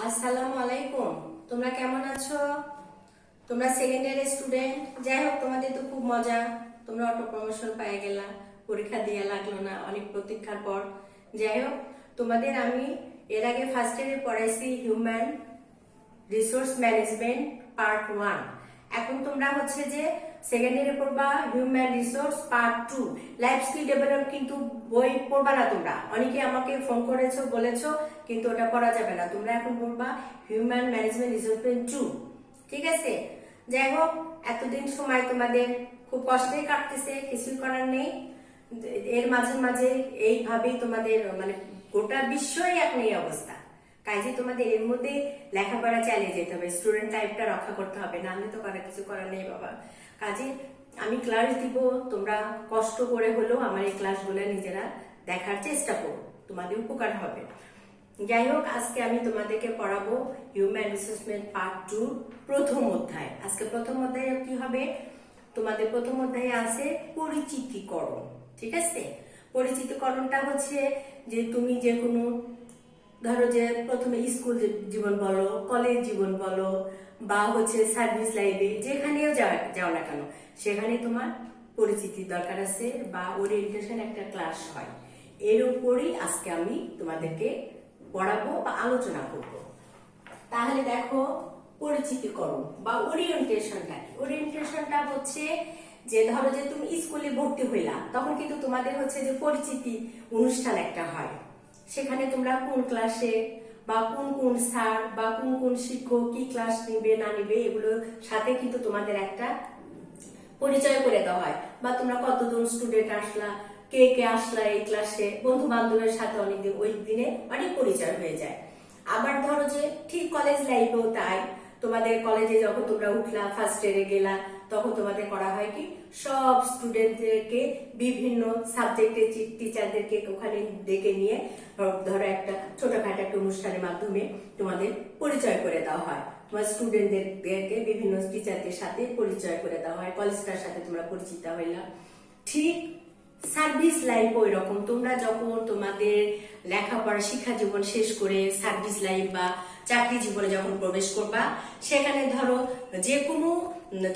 আসসালামু আলাইকুম। তোমরা কেমন আছো? তোমরা সেকেন্ড ইয়ারের স্টুডেন্ট। যাই হোক, তোমাদের তো খুব মজা। তোমরা অটো প্রমোশন পেয়ে গেলা, পরীক্ষা দিয়ে লাগলো না অনেক প্রতীক্ষার পর। যাই হোক, তোমাদের আমি এর আগে ফার্স্ট ইয়ারে পড়াইছি হিউম্যান রিসোর্স ম্যানেজমেন্ট পার্ট 1। এখন তোমরা হচ্ছে যে সেকেন্ড ইয়ারে পড়বা human resource part 2। Life skill develop কিন্তু বই পড়বা না তোমরা। অনেকে আমাকে ফোন করেছো, বলেছো, কিন্তু ওটা পড়া যাবে না। তোমরা এখন পড়বা হিউম্যান ম্যানেজমেন্ট রিসোর্স 2। ঠিক আছে? যাই হোক, এতদিন সময় তোমাদের খুব কষ্টেই কাটতেছে, কিছুই করার নেই। এর মাঝে মাঝে এইভাবেই তোমাদের মানে গোটা বিশ্বই এখন এই অবস্থা। কাজে তোমাদের এর মধ্যে লেখাপড়া চালিয়ে যেতে হবে, স্টুডেন্ট লাইফটা রক্ষা করতে হবে, না হলে তো কিছু করার নেই বাবা। কাজে আমি ক্লাস দিব, তোমরা কষ্ট করে হলেও আমার এই ক্লাসগুলো নিজেরা দেখার চেষ্টা করো, তোমাদের উপকার হবে। যাই হোক, আজকে আমি তোমাদেরকে পড়াবো হিউম্যান রিসোর্সমেন্ট পার্ট 2 প্রথম অধ্যায়। আজকে প্রথম অধ্যায়ে কি হবে? তোমাদের প্রথম অধ্যায়ে আছে পরিচিতিকরণ। ঠিক আছে? পরিচিতিকরণটা হচ্ছে যে তুমি যে কোনো, ধরো যে প্রথমে স্কুল জীবন বলো, কলেজ জীবন বলো, বা হচ্ছে সার্ভিস লাইফে যেখানেও যাও না কেন, সেখানে তোমার পরিচিতির দরকার আছে বা ওরিয়েন্টেশন একটা ক্লাস হয়। এর উপরই আজকে আমি তোমাদেরকে পড়াবো বা আলোচনা করব। তাহলে দেখো, পরিচিতিকরণ বা ওরিয়েন্টেশনটা কি? ওরিয়েন্টেশনটা হচ্ছে যে ধরো যে তুমি স্কুলে ভর্তি হইলা, তখন কিন্তু তোমাদের হচ্ছে যে পরিচিতি অনুষ্ঠান একটা হয়। সেখানে তোমরা কোন ক্লাসে বা কোন কোন স্যার বা কোন কোন শিক্ষক কি ক্লাস নিবে না নিবে এগুলোর সাথে কিন্তু তোমাদের একটা পরিচয় করে দেওয়া হয়। বা তোমরা কতজন স্টুডেন্ট আসলা, কে কে আসলা এই ক্লাসে, বন্ধু বান্ধবের সাথে অনেকদিন ওই দিনে অনেক পরিচয় হয়ে যায়। আবার ধরো যে ঠিক কলেজ লাইফেও তাই, তোমাদের কলেজে যখন তোমরা উঠলা, ফার্স্ট ইয়ারে গেলা, তখন তোমাদের করা হয় কি, সব স্টুডেন্টদেরকে বিভিন্ন সাবজেক্টের টিচারদেরকে ওখানে ডেকে নিয়ে ধরো একটা ছোটখাটো একটা অনুষ্ঠানের মাধ্যমে তোমাদের পরিচয় করে দেওয়া হয়। তোমার স্টুডেন্টদেরকে বিভিন্ন টিচারদের সাথে পরিচয় করে দেওয়া হয়, কলেজটার সাথে তোমরা পরিচিত হইলা। ঠিক সার্ভিস লাইফ ওই রকম, তোমরা যখন তোমাদের লেখাপড়া শিক্ষা জীবন শেষ করে সার্ভিস লাইফ বা চাকরি জীবনে যখন প্রবেশ করবা, সেখানে ধরো যে কোনো,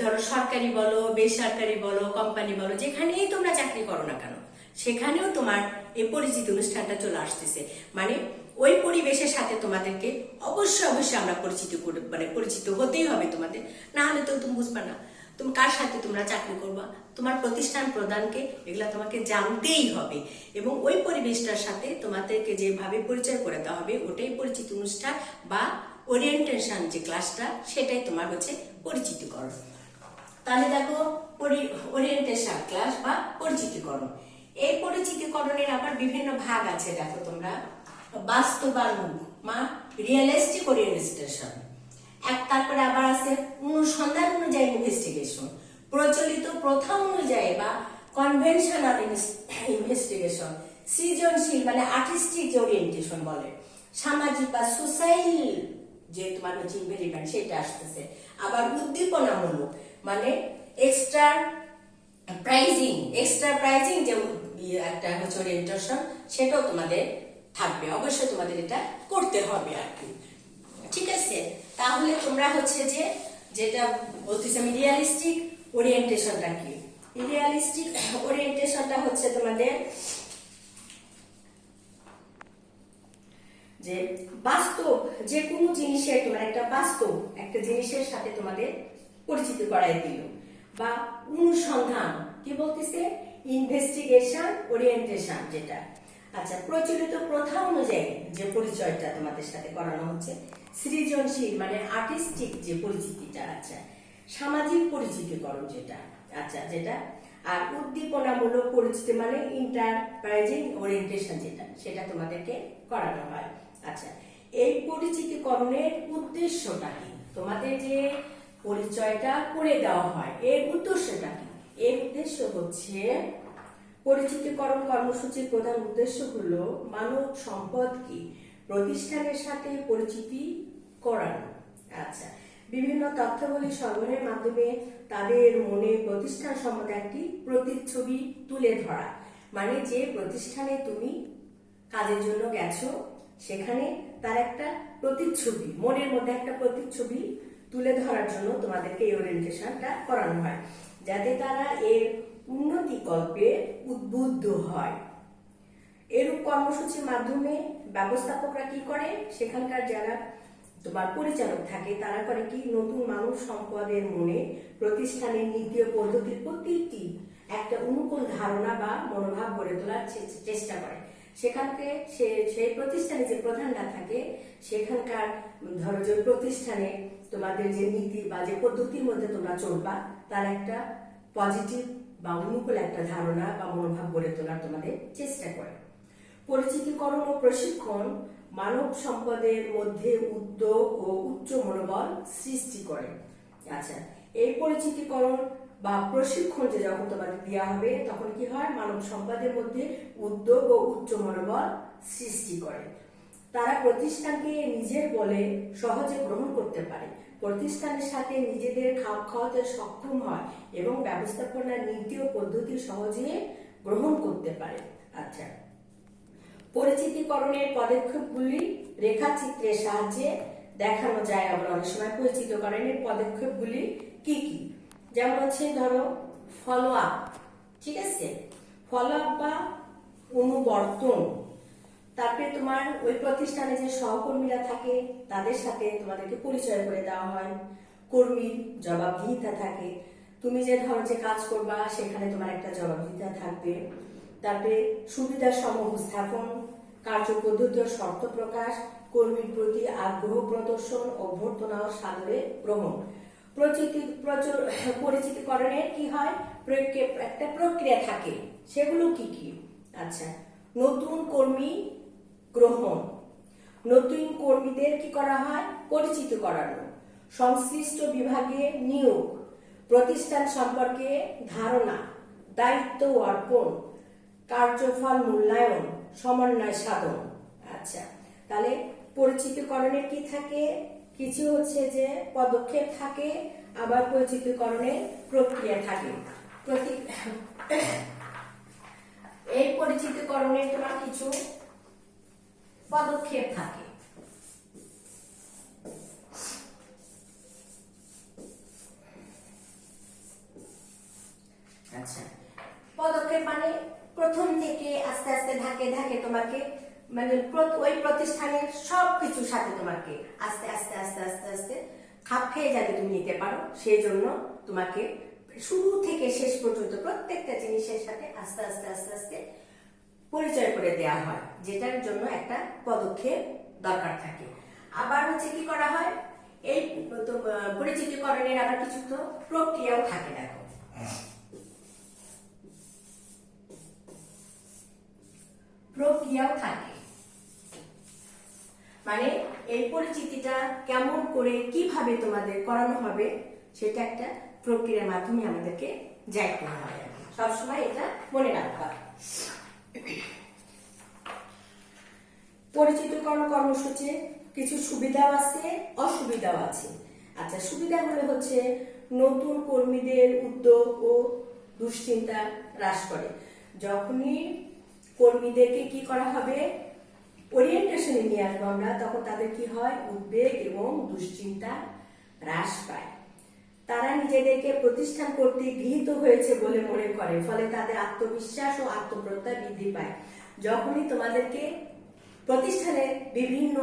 ধরো সরকারি বলো, বেসরকারি বলো, কোম্পানি বলো, যেখানেই তোমরা চাকরি করো না কেন, সেখানেও তোমার এই পরিচিতি অনুষ্ঠানটা চলে আসতেছে। মানে ওই পরিবেশের সাথে তোমাদেরকে অবশ্যই আমরা পরিচিত হতেই হবে তোমাদের, না হলে তো তুমি বুঝবা না তুমি কার সাথে তোমরা চাকরি করবা। তোমার প্রতিষ্ঠান প্রদানকে এগুলা তোমাকে জানতেই হবে, এবং ওই পরিবেশটার সাথে তোমাদেরকে যেভাবে পরিচয় করে দেওয়া হবে, ওটাই পরিচিতি অনুষ্ঠান বা ওরিয়েন্টেশন যে ক্লাসটা, সেটাই তোমার হচ্ছে পরিচিতিকরণ। তাহলে দেখো, ওরিয়েন্টেশন ক্লাস বা পরিচিতিকরণ। এই পরিচিতিকরণের আবার বিভিন্ন ভাগ আছে। দেখো তোমরা, বাস্তবানুগ বা রিয়েলিস্টিক ওরিয়েন্টেশন, তারপরে আবার আছে অনুসন্ধান অনুযায়ী ইনভেস্টিগেশন, প্রচলিত প্রথা অনুযায়ী বা কনভেনশনাল ইনভেস্টিগেশন, সৃজনশীল মানে আর্টিস্টিক যে ওরিয়েন্টেশন বলে, সামাজিক বা সোশ্যাল যে তোমার হচ্ছে ইনভেরিমেন্ট, সেটা আসতেছে। আবার উদ্দীপনামূলক মানে এক্সট্রা প্রাইজিং যে একটা হচ্ছে ওরিয়েন্টেশন, সেটাও তোমাদের থাকবে। অবশ্যই তোমাদের এটা করতে হবে আর কি। ঠিক আছে? তাহলে তোমরা হচ্ছে যে যেটা বলতেছি আমি, রিয়ালিস্টিক ওরিয়েন্টেশনটা কি? রিয়ালিস্টিক ওরিয়েন্টেশনটা হচ্ছে তোমাদের যে বাস্তব যে কোনো জিনিসের, তোমার একটা বাস্তব একটা জিনিসের সাথে তোমাদের পরিচিত করাই দিল। বা অনুসন্ধান কি বলতেছে, ইনভেস্টিগেশন ওরিয়েন্টেশন যেটা। আচ্ছা, প্রচলিত প্রথা অনুযায়ী যে পরিচয়টা তোমাদের সাথে করানো হচ্ছে। সৃজনশীল মানে আর্টিস্টিক যে পরিচিতিটা। আচ্ছা, সামাজিক পরিচিতিকরণ যেটা, আচ্ছা যেটা। আর উদ্দীপনামূলক পরিচিতি মানে ইন্টারপ্রাইজিং ওরিয়েন্টেশন যেটা, সেটা তোমাদেরকে করানো হয়। আচ্ছা, এই পরিচিতিকরণের উদ্দেশ্যটা কি? তোমাদের যে পরিচয়টা করে দেওয়া হয়, এর উদ্দেশ্যটা কি? এর উদ্দেশ্য হচ্ছে, পরিচিতিকরণ কর্মসূচির প্রধান উদ্দেশ্য হলো মানব সম্পদকে প্রতিষ্ঠানের সাথে পরিচিতি করানো। আচ্ছা, বিভিন্ন তথ্যাবলী সংগ্রহের মাধ্যমে তাদের মনে প্রতিষ্ঠান সম্বন্ধে একটি প্রতিচ্ছবি তুলে ধরা। মানে যে প্রতিষ্ঠানে তুমি কাজের জন্য গেছো, সেখানে তার একটা প্রতিচ্ছবি, মনের মধ্যে একটা প্রতিচ্ছবি তুলে ধরার জন্য তোমাদেরকে এই ওরিয়েন্টেশনটা করানো হয়, যাতে তারা এর উন্নতি কল্পে উদ্বুদ্ধ হয়। এরূপ কর্মসূচির মাধ্যমে ব্যবস্থাপকরা কি করে, সেখানকার যারা তোমার পরিচালক থাকে তারা করে কি, নতুন মানব সম্পদের মনে প্রতিষ্ঠানের নীতি ও পদ্ধতির প্রতিটি একটা অনুকূল ধারণা বা মনোভাব গড়ে তোলার চেষ্টা করে। সেখানকে সেই প্রতিষ্ঠানে যে প্রধানরা থাকে সেখানকার ধরো যে প্রতিষ্ঠানে তোমাদের যে নীতি বা যে পদ্ধতির মধ্যে তোমরা চলবা তার একটা পজিটিভ বা অনুকূল একটা ধারণা বা মনোভাব গড়ে তোলার তোমাদের চেষ্টা করে। পরিচিতিকরণ ও প্রশিক্ষণ মানব সম্পদের মধ্যে উদ্যোগ ও উচ্চ মনোবল সৃষ্টি করে। আচ্ছা, এই পরিচিতিকরণ বা প্রশিক্ষণ যে যখন তোমাদের দেওয়া হবে তখন কি হয়, মানব সম্পদের মধ্যে উদ্যোগ ও উচ্চ মনোবল সৃষ্টি করে। তারা প্রতিষ্ঠানকে নিজের বলে সহজে গ্রহণ করতে পারে, প্রতিষ্ঠানের সাথে নিজেদের খাপ খাওয়াতে সক্ষম হয় এবং ব্যবস্থাপনার নীতি ও পদ্ধতি সহজে গ্রহণ করতে পারে। আচ্ছা, পরিচিতিকরণের পদক্ষেপগুলি রেখাচিত্রের সাহায্যে দেখানো যায়। আবার অনেক সময় পরিচিতিকরণের পদক্ষেপগুলি কি কি, যেমন হচ্ছে ধরো ফলো আপ, ঠিক আছে, ফলো আপ বা অনুবর্তন। তারপরে তোমার ওই প্রতিষ্ঠানে যে সহকর্মীরা থাকে তাদের সাথে তোমাদেরকে পরিচয় করে দেওয়া হয়। কর্মীর জবাবদিহিতা থাকে, তুমি যে ধরো যে কাজ করবা সেখানে তোমার একটা জবাবদিহিতা থাকবে। তারপরে সুবিধার উপস্থাপন, কার্যপদ্ধতি ও শর্ত প্রকাশ, কর্মীর প্রতি আগ্রহ প্রদর্শন, অভ্যর্থনা ও সাদরে গ্রহণ। পরিচিতিকরণের কি হয়, একটা প্রক্রিয়া থাকে, সেগুলো কি কি? আচ্ছা, নতুন কর্মী গ্রহণ, নতুন কর্মীদের কি করা হয়, পরিচিত করানো। সংশ্লিষ্ট বিভাগে নিয়োগ, প্রতিষ্ঠান সম্পর্কে ধারণা, দায়িত্ব অর্পণ, কার্যফল মূল্যায়ন, সমন্বয় সাধন। আচ্ছা, তাহলে পরিচিতিকরণের কি থাকে, কিছু হচ্ছে যে পদক্ষেপ থাকে, আবার পরিচিতিকরণের প্রক্রিয়া থাকে। এই পরিচিতিকরণের তোমার কিছু পদক্ষেপ থাকে। আচ্ছা, পদক্ষেপ মানে প্রথম থেকে আস্তে আস্তে ধাপে ধাপে তোমাকে মানে ওই প্রতিষ্ঠানের সবকিছুর সাথে তোমাকে আস্তে আস্তে আস্তে আস্তে আস্তে খাপ খেয়ে যাতে তুমি নিতে পারো, সেই জন্য তোমাকে শুরু থেকে শেষ পর্যন্ত প্রত্যেকটা জিনিসের সাথে আস্তে আস্তে আস্তে আস্তে পরিচয় করে দেওয়া হয়, যেটার জন্য একটা পদক্ষেপ দরকার থাকে। আবার হচ্ছে কি করা হয়, এই পরিচিতিকরণের আবার কিছু তো প্রক্রিয়াও থাকে। দেখো, প্রক্রিয়াও থাকে, মানে এই পরিচিতিটা কেমন করে কিভাবে তোমাদের করানো হবে সেটা একটা প্রক্রিয়ার মাধ্যমে আমাদেরকে যাইতে হবে। সবসময় এটা মনে রাখবা। পরিচিতিকরণ কর্মসূচির কিছু সুবিধাও আছে, অসুবিধাও আছে। আচ্ছা, সুবিধাগুলো হচ্ছে নতুন কর্মীদের উদ্যোগ ও দুশ্চিন্তা হ্রাস করে। যখনই কর্মীদেরকে কি করা হবে, ওরিয়েন্টেশনে নিয়ে আসবো আমরা, তখন তাদের কি হয়, উদ্বেগ এবং দুশ্চিন্তা হ্রাস পায়। তারা নিজেদেরকে প্রতিষ্ঠান কর্তৃক গৃহীত হয়েছে বলে মনে করে, ফলে তাদের আত্মবিশ্বাস ও আত্মপ্রত্যয় বৃদ্ধি পায়। যখনই তোমাদেরকে প্রতিষ্ঠানের বিভিন্ন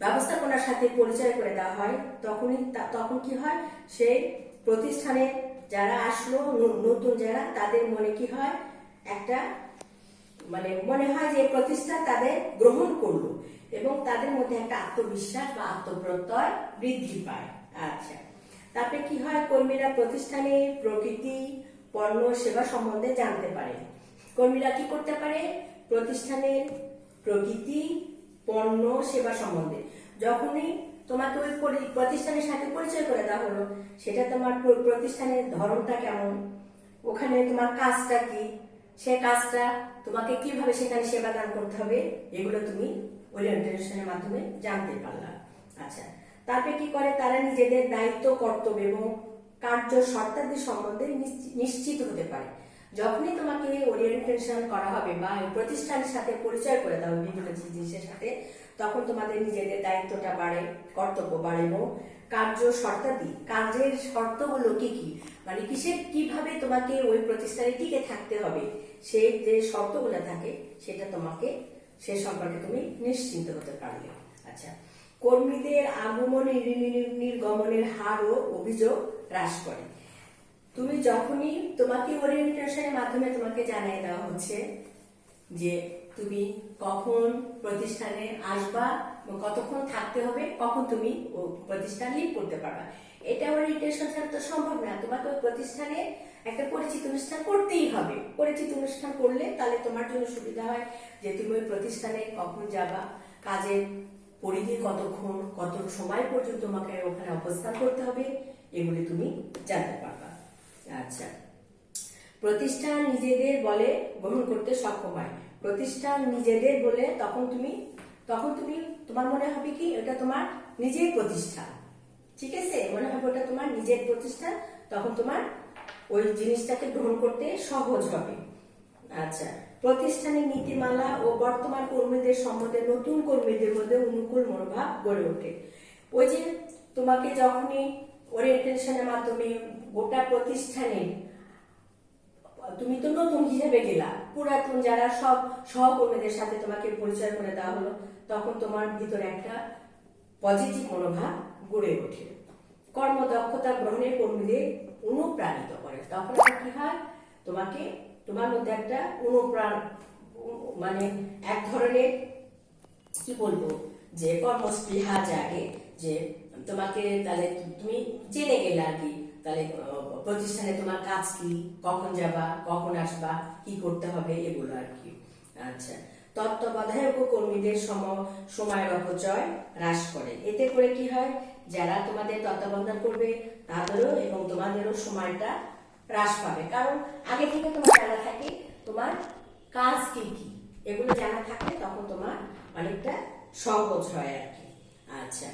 ব্যবস্থাপনার সাথে পরিচয় করে দেওয়া হয় তখন কি হয়, সেই প্রতিষ্ঠানে যারা আসলো নতুন যারা, তাদের মনে কি হয়, একটা মানে মনে হয় যে প্রতিষ্ঠান তাদের গ্রহণ করলো এবং তাদের মধ্যে একটা আত্মবিশ্বাস বা আত্মপ্রত্যয় বৃদ্ধি পায়। আচ্ছা, তারপরে কি হয়, কর্মীরা প্রতিষ্ঠানের প্রকৃতি, পণ্য, সেবা সম্বন্ধে জানতে পারে। কর্মীরা কি করতে পারে, প্রতিষ্ঠানের প্রকৃতি, পণ্য, সেবা সম্বন্ধে যখনই তোমাকে ওই প্রতিষ্ঠানের সাথে পরিচয় করে দেওয়া হলো, সেটা তোমার প্রতিষ্ঠানের ধরনটা কেমন, ওখানে তোমার কাজটা কি, সে কাজটা তোমাকে কিভাবে সেখানে সেবা দান করতে হবে, এগুলো তুমি ওরিয়েন্টেশনের মাধ্যমে জানতে পারলা। আচ্ছা, তারপরে কি করে, তারা নিজেদের দায়িত্ব, কর্তব্য এবং কার্য শর্তাদি সম্বন্ধে নিশ্চিত হতে পারে। যখনই তোমাকে ওরিয়েন্টেশন করা হবে বা প্রতিষ্ঠানের সাথে পরিচয় করে দেওয়া হবে বিভিন্ন জিনিসের সাথে, তখন তোমাদের নিজেদের দায়িত্বটা বাড়ে, কর্তব্য বাড়ে এবং কাজের শর্তগুলো কি কি, মানে কিভাবে তোমাকে ওই প্রতিষ্ঠানে টিকে থাকতে হবে, সেই যে শর্তগুলো থাকে সেটা তোমাকে সে সম্পর্কে তুমি নিশ্চিন্ত হতে পারবে। আচ্ছা, কর্মীদের আগমন নির্গমনের হার ও অভিযোগ হ্রাস করে। তুমি যখনই তোমাকে ওরিয়েন্টেশনের মাধ্যমে তোমাকে জানিয়ে দেওয়া হচ্ছে যে তুমি কখন প্রতিষ্ঠানে আসবা এবং কতক্ষণ থাকতে হবে, কখন তুমি ও প্রতিষ্ঠান লিভ করতে পারবা, এটা ওরিয়েন্টেশন ছাড়া তো সম্ভব না। তোমাকে ওই প্রতিষ্ঠানে একটা পরিচিত অনুষ্ঠান করতেই হবে। পরিচিত অনুষ্ঠান করলে তাহলে তোমার জন্য সুবিধা হয় যে তুমি ওই প্রতিষ্ঠানে কখন যাবা, কাজের পরিধি কতক্ষণ, কত সময় পর্যন্ত তোমাকে ওখানে অবস্থান করতে হবে, এগুলি তুমি জানতে পারবা। আচ্ছা, প্রতিষ্ঠান নিজেদের বলে গ্রহণ করতে সক্ষম হয়। প্রতিষ্ঠান নিজেদের বলে তখন তুমি তোমার মনে হবে কি এটা তোমার নিজের প্রতিষ্ঠান, ঠিক আছে, মনে হবে ওটা তোমার নিজের প্রতিষ্ঠান, তখন তোমার ওই জিনিসটাকে গ্রহণ করতে সহজ হবে। আচ্ছা, প্রতিষ্ঠানের নীতিমালা ও বর্তমান কর্মীদের সম্বন্ধে নতুন কর্মীদের মধ্যে অনুকূল মনোভাব গড়ে ওঠে। ওই যে তোমাকে যখনই ওরিয়েন্টেশনের মাধ্যমে গোটা প্রতিষ্ঠানে তুমি তো নতুন হিসেবে গেলা, পুরাতন যারা সব সহকর্মীদের সাথে তোমাকে পরিচয় করে দেওয়া হলো, তখন তোমার ভিতরে একটা পজিটিভ মনোভাব গড়ে ওঠে। কর্মদক্ষতা গ্রহণের কর্মীদের অনুপ্রাণিত করে। তখন কি হয়, তোমার মধ্যে একটা মানে এক ধরনের কি বলবো যে কর্মস্পৃহা জাগে, যে তোমাকে তাহলে তুমি জেনে গেলে আর কি, তাহলে প্রতিষ্ঠানে তোমার কাজ কি, কখন যাবা, কখন আসবা, কি করতে হবে, এগুলো আর কি। আচ্ছা, তত্ত্বাবধায়ক ও কর্মীদের সময়ের অপচয় হ্রাস করে। এতে করে কি হয়, যারা তোমাদের তত্ত্বাবধান করবে তাদেরও এবং তোমাদেরও সময়টা হ্রাস পাবে, কারণ আগে থেকে তোমার জানা থাকে তোমার কাজ কি কি, এগুলো জানা থাকলে তখন তোমার অনেকটা সহজ হয় আর কি। আচ্ছা,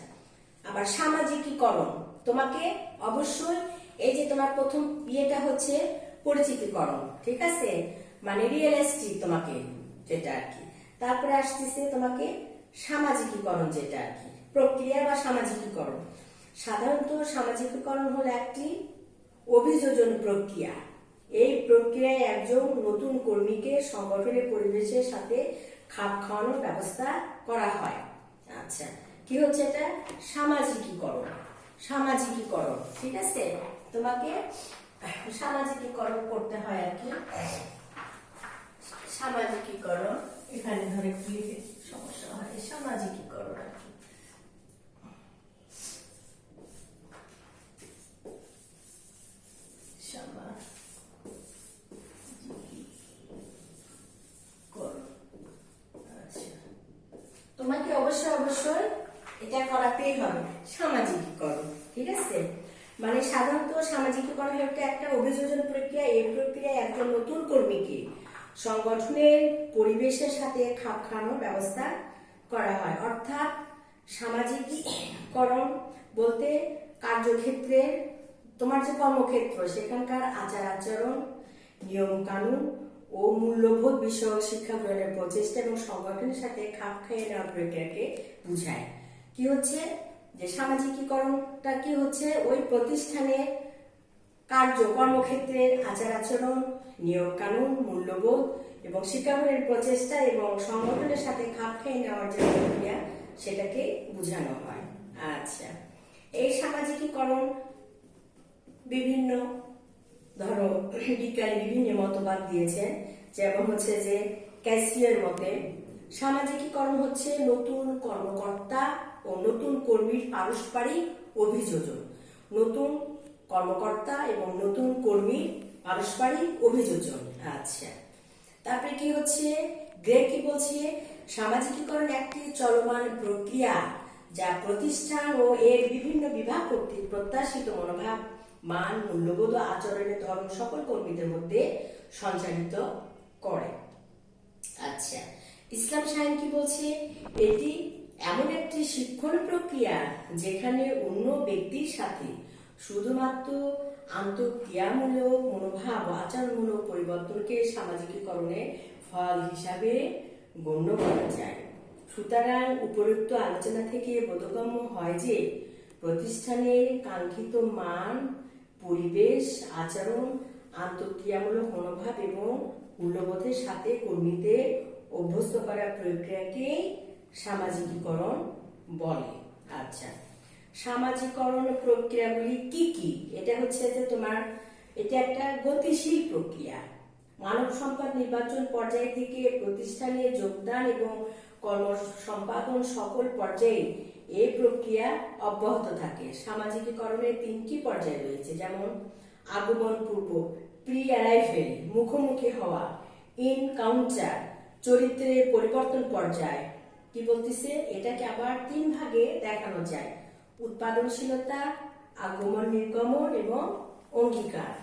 আবার সামাজিকীকরণ, তোমাকে অবশ্যই এই যে তোমার প্রথম বিয়েটা হচ্ছে পরিচিতিকরণ, ঠিক আছে, মানে রিয়েলিস্টিক তোমাকে যেটা আর কি। তারপরে আসতেছে তোমাকে সামাজিকীকরণ, যেটা আর কি প্রক্রিয়া বা সামাজিকীকরণ। সাধারণত সামাজিকীকরণ হলো একটি অভিযোজন প্রক্রিয়া। এই প্রক্রিয়ায় একজন নতুন কর্মীকে সংগঠনের পরিবেশের সাথে খাপ খাওয়ানোর ব্যবস্থা করা হয়। আচ্ছা, কি হচ্ছে এটা, সামাজিকীকরণ, ঠিক আছে, তোমাকে সামাজিকীকরণ করতে হয় আর কি। সামাজিকীকরণ, এখানে ধরে কি সমস্যা হয়, সামাজিকীকরণ আর কি। তোমাকে অবশ্যই এটা করাতেই হবে, সামাজিকীকরণ, ঠিক আছে। মানে সাধারণত সামাজিকীকরণ হচ্ছে একটা অভিযোজন প্রক্রিয়া। এই প্রক্রিয়ায় একজন নতুন কর্মীকে সংগঠনের পরিবেশের সাথে খাপ খাওয়ানোর ব্যবস্থা করা হয়। অর্থাৎ সামাজিকীকরণ বলতে কার্যক্ষেত্রে তোমার যে কর্মক্ষেত্র সেখানকার আচার আচরণ, নিয়ম কানুন ও মূল্যবোধ বিষয়ক শিক্ষা গ্রহণের প্রচেষ্টা এবং সংগঠনের সাথে খাপ খাইয়ে নেওয়ার প্রক্রিয়াকে বুঝায়। কি হচ্ছে যে সামাজিকীকরণটা কি হচ্ছে, ওই প্রতিষ্ঠানে কর্মক্ষেত্রের আচার আচরণ, নিয়ম কানুন, মূল্যবোধ এবং শিক্ষা গ্রহণের প্রচেষ্টা এবং সংগঠনের সাথে খাপ খাইয়ে নেওয়ার যে প্রক্রিয়া সেটাকে বোঝানো হয়। আচ্ছা, এই সামাজিকীকরণ বিভিন্ন ধরো বিজ্ঞানী বিভিন্ন মতবাদ দিয়েছেন, যেমন হচ্ছে যে ক্যাসিয়ার মতে সামাজিকীকরণ হচ্ছে নতুন কর্মকর্তা ও নতুন কর্মীর পারস্পরিক অভিযোজন। নতুন কর্মকর্তা এবং নতুন কর্মীর পারস্পরিক অভিযোজন। আচ্ছা, তারপরে কি হচ্ছে, গ্রে কি বলছে, সামাজিকীকরণ একটি চলমান প্রক্রিয়া যা প্রতিষ্ঠান ও এর বিভিন্ন বিভাগ কর্তৃক প্রত্যাশিত মনোভাব, মান, মূল্যবোধ ও আচরণের ধরন সকল কর্মীদের মধ্যে সঞ্চালিত করে। আচ্ছা, ইসলাম সাইন কি বলছে, এটি এমন একটি শিক্ষণ প্রক্রিয়া যেখানে অন্য ব্যক্তির সাথে শুধুমাত্র আন্তঃক্রিয়ামূলক মনোভাব ও আচরণমূলক পরিবর্তনকে সামাজিকীকরণের ফল হিসাবে গণ্য করা যায়। সুতরাং উপরোক্ত আলোচনা থেকে বোধগম্য হয় যে প্রতিষ্ঠানের কাঙ্ক্ষিত মান, পরিবেশ, আচরণ, আন্তঃক্রিয়ামূলক মনোভাব এবং মূল্যবোধের সাথে কর্মীদের অভ্যস্ত করার প্রক্রিয়াকে সামাজিকীকরণ বলে। আচ্ছা, সামাজিকরণ প্রক্রিয়াগুলি কি কি? এটা হচ্ছে যে এটা একটা গতিশীল প্রক্রিয়া। মানব সম্পদ নির্বাচন পর্যায় থেকে প্রতিষ্ঠানে যোগদান এবং কর্ম সম্পাদন সকল পর্যায়ে এই প্রক্রিয়া অব্যাহত থাকে। সামাজিকীকরণের 3টি পর্যায় রয়েছে, যেমন আগমন পূর্ব, প্রি অ্যারাইভেল, মুখোমুখি হওয়া, ইনকাউন্টার, চরিত্রের পরিবর্তন পর্যায়। কি বলতেছে? এটাকে আবার 3 ভাগে দেখানো যায়: উৎপাদনশীলতা, আগমন নির্গমন এবং অঙ্গীকার।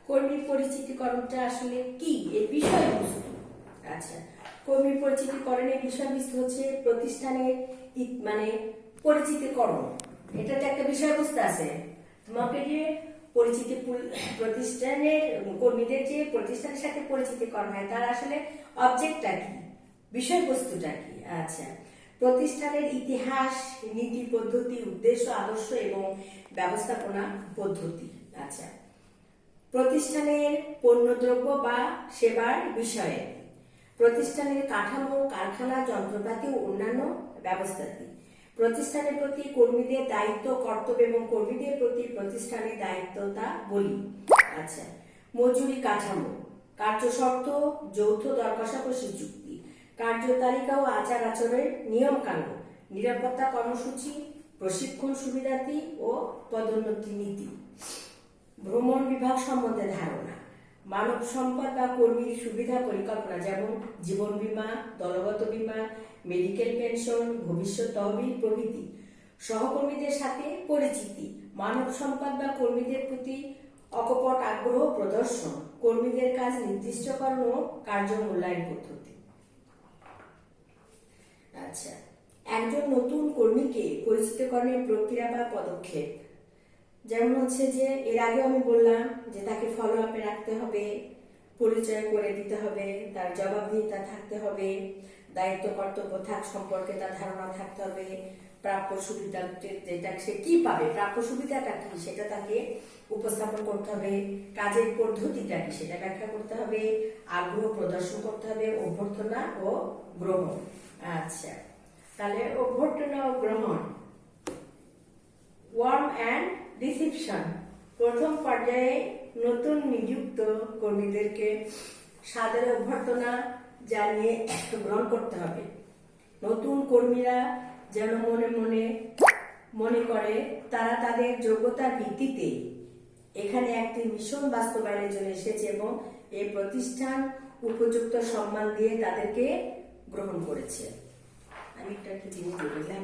কর্মী পরিচিতিকরণটা আসলে কি? এর বিষয়বস্তু। আচ্ছা, কর্মী পরিচিতিকরণের বিষয়বস্তু হচ্ছে প্রতিষ্ঠানের পরিচিতিকরণ। এটাতে একটা বিষয়বস্তু আছে। তোমাকে যে প্রতিষ্ঠানের কর্মীদের যে প্রতিষ্ঠানের সাথে পরিচিতি করা হয়, তার আসলে অবজেক্টটা কি, বিষয়বস্তুটা কি? আচ্ছা, প্রতিষ্ঠানের ইতিহাস, নীতি, পদ্ধতি, উদ্দেশ্য, আদর্শ এবং ব্যবস্থাপনা পদ্ধতি। আচ্ছা, প্রতিষ্ঠানের পণ্যদ্রব্য বা সেবার বিষয়ে, প্রতিষ্ঠানের কাঠামো, কারখানা, যন্ত্রপাতি ও অন্যান্য ব্যবস্থাটি, প্রতিষ্ঠানের প্রতি কর্মীদের দায়িত্ব, কর্তব্য এবং কর্মীদের প্রতি প্রতিষ্ঠানের দায়িত্বতা বলি। আচ্ছা, মজুরি কাঠামো, কার্যশর্ত, যৌথ দর কষাকষি চুক্তি, কার্যতালিকা ও আচার আচরণের নিয়ম কানুন, নিরাপত্তা কর্মসূচি, প্রশিক্ষণ সুবিধাদি ও পদোন্নতি নীতি, ভ্রমণ বিভাগ সম্বন্ধে ধারণা, মানব সম্পদ বা কর্মীর সুবিধা পরিকল্পনা, যেমন জীবন বীমা, দলগত বীমা, মেডিকেল পেনশন, ভবিষ্যৎ তহবিল প্রভৃতি, সহকর্মীদের সাথে পরিচিতি, মানব সম্পদ বা কর্মীদের প্রতি অকপট আগ্রহ প্রদর্শন, কর্মীদের কাজ নির্দিষ্টকরণ ও কার্য মূল্যায়ন পদ্ধতি। আচ্ছা, একজন নতুন কর্মীকে পরিচিতকরণের প্রক্রিয়া বা পদক্ষেপ, যেমন হচ্ছে যে এর আগে আমি বললাম যে তাকে ফলো আপে রাখতে হবে, পরিচয় করে দিতে হবে, তার জবাবদিহিতা থাকতে হবে, দায়িত্ব কর্তব্য সম্পর্কে তার ধারণা থাকতে হবে, প্রাপ্য সুবিধা যেটা সে কি পাবে, প্রাপ্য সুবিধাটা কি সেটা তাকে উপস্থাপন করতে হবে, কাজের পদ্ধতিটা কি সেটা ব্যাখ্যা করতে হবে, আগ্রহ প্রদর্শন করতে হবে, অভ্যর্থনা ও গ্রহণ। আচ্ছা, তাহলে অভ্যর্থনা ও গ্রহণ। ওয়ার্ম অ্যান্ড রিসিপশন, প্রথম পর্যায়ে নতুন নিযুক্ত কর্মীদেরকে সাদরে অভ্যর্থনা জানিয়ে গ্রহণ করতে হবে। নতুন কর্মীরা যেন মনে করে তারা তাদের যোগ্যতার ভিত্তিতে এখানে একটি মিশন বাস্তবায়নের জন্য এসেছে এবং এই প্রতিষ্ঠান উপযুক্ত সম্মান দিয়ে তাদেরকে গ্রহণ করেছে। আমি একটা জিনিস বললাম।